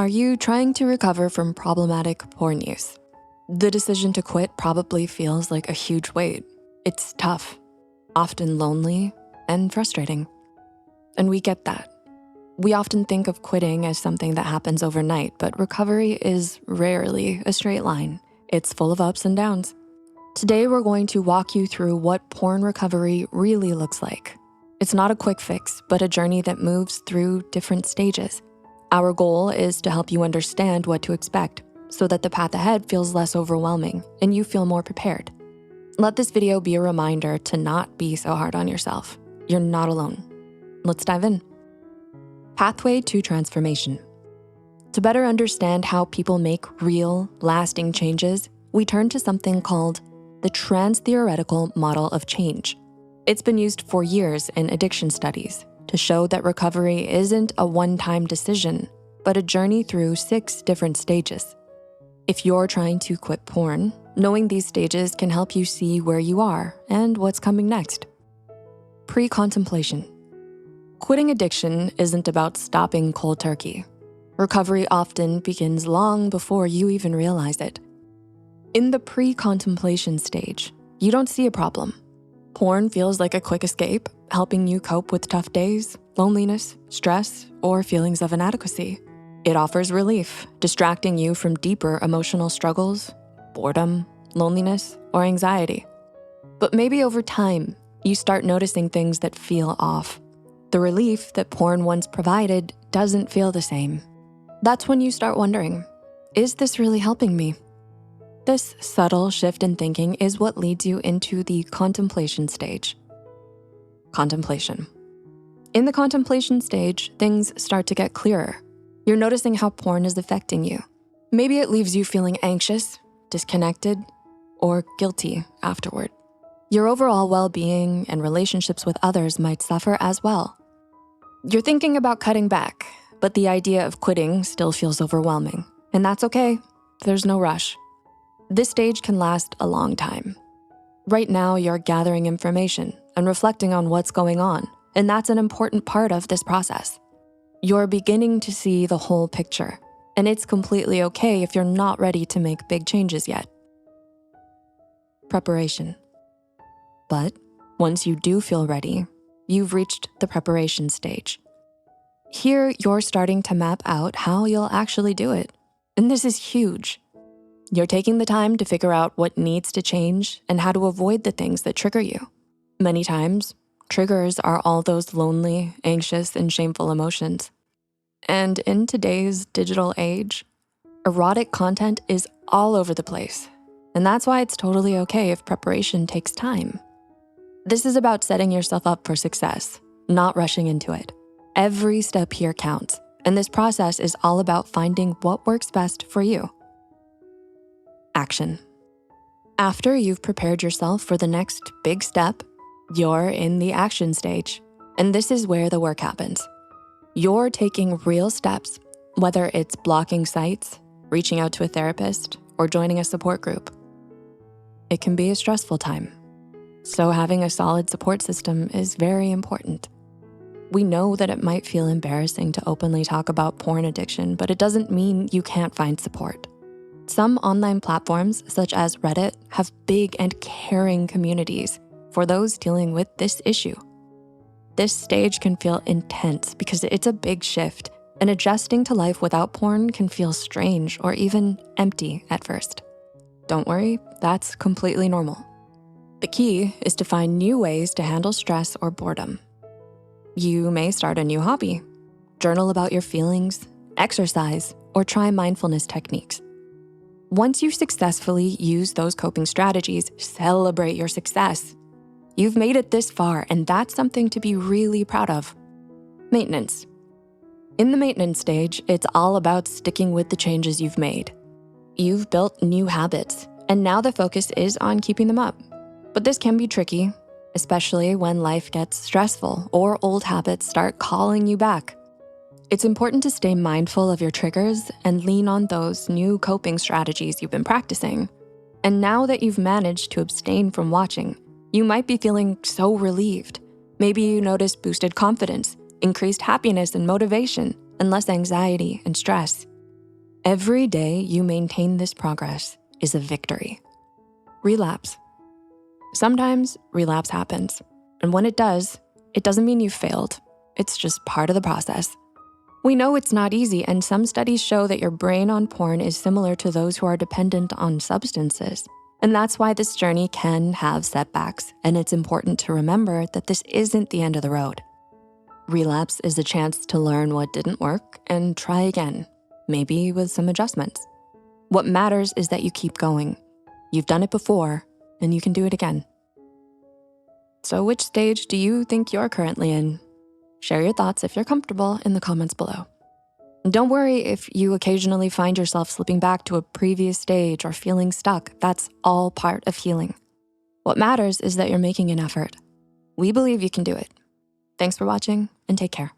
Are you trying to recover from problematic porn use? The decision to quit probably feels like a huge weight. It's tough, often lonely and frustrating. And we get that. We often think of quitting as something that happens overnight, but recovery is rarely a straight line. It's full of ups and downs. Today, we're going to walk you through what porn recovery really looks like. It's not a quick fix, but a journey that moves through different stages. Our goal is to help you understand what to expect so that the path ahead feels less overwhelming and you feel more prepared. Let this video be a reminder to not be so hard on yourself. You're not alone. Let's dive in. Pathway to transformation. To better understand how people make real, lasting changes, we turn to something called the transtheoretical model of change. It's been used for years in addiction studies to show that recovery isn't a one-time decision, but a journey through 6 different stages. If you're trying to quit porn, knowing these stages can help you see where you are and what's coming next. Precontemplation. Quitting addiction isn't about stopping cold turkey. Recovery often begins long before you even realize it. In the pre-contemplation stage, you don't see a problem. Porn feels like a quick escape, helping you cope with tough days, loneliness, stress, or feelings of inadequacy. It offers relief, distracting you from deeper emotional struggles, boredom, loneliness, or anxiety. But maybe over time, you start noticing things that feel off. The relief that porn once provided doesn't feel the same. That's when you start wondering, is this really helping me? This subtle shift in thinking is what leads you into the contemplation stage. Contemplation. In the contemplation stage, things start to get clearer. You're noticing how porn is affecting you. Maybe it leaves you feeling anxious, disconnected, or guilty afterward. Your overall well-being and relationships with others might suffer as well. You're thinking about cutting back, but the idea of quitting still feels overwhelming. And that's okay, there's no rush. This stage can last a long time. Right now, you're gathering information and reflecting on what's going on, and that's an important part of this process. You're beginning to see the whole picture, and it's completely okay if you're not ready to make big changes yet. Preparation. But once you do feel ready, you've reached the preparation stage. Here, you're starting to map out how you'll actually do it, and this is huge. You're taking the time to figure out what needs to change and how to avoid the things that trigger you. Many times, triggers are all those lonely, anxious, and shameful emotions. And in today's digital age, erotic content is all over the place. And that's why it's totally okay if preparation takes time. This is about setting yourself up for success, not rushing into it. Every step here counts, and this process is all about finding what works best for you. Action. After you've prepared yourself for the next big step, you're in the action stage, and this is where the work happens. You're taking real steps, whether it's blocking sites, reaching out to a therapist, or joining a support group. It can be a stressful time, so having a solid support system is very important. We know that it might feel embarrassing to openly talk about porn addiction, but it doesn't mean you can't find support. Some online platforms, such as Reddit, have big and caring communities for those dealing with this issue. This stage can feel intense because it's a big shift, and adjusting to life without porn can feel strange or even empty at first. Don't worry, that's completely normal. The key is to find new ways to handle stress or boredom. You may start a new hobby, journal about your feelings, exercise, or try mindfulness techniques. Once you successfully use those coping strategies, celebrate your success. You've made it this far, and that's something to be really proud of. Maintenance. In the maintenance stage, it's all about sticking with the changes you've made. You've built new habits, and now the focus is on keeping them up. But this can be tricky, especially when life gets stressful or old habits start calling you back. It's important to stay mindful of your triggers and lean on those new coping strategies you've been practicing. And now that you've managed to abstain from watching, you might be feeling so relieved. Maybe you notice boosted confidence, increased happiness and motivation, and less anxiety and stress. Every day you maintain this progress is a victory. Relapse. Sometimes relapse happens, and when it does, it doesn't mean you failed. It's just part of the process. We know it's not easy, and some studies show that your brain on porn is similar to those who are dependent on substances. And that's why this journey can have setbacks, and it's important to remember that this isn't the end of the road. Relapse is a chance to learn what didn't work and try again, maybe with some adjustments. What matters is that you keep going. You've done it before, and you can do it again. So which stage do you think you're currently in? Share your thoughts if you're comfortable in the comments below. And don't worry if you occasionally find yourself slipping back to a previous stage or feeling stuck. That's all part of healing. What matters is that you're making an effort. We believe you can do it. Thanks for watching and take care.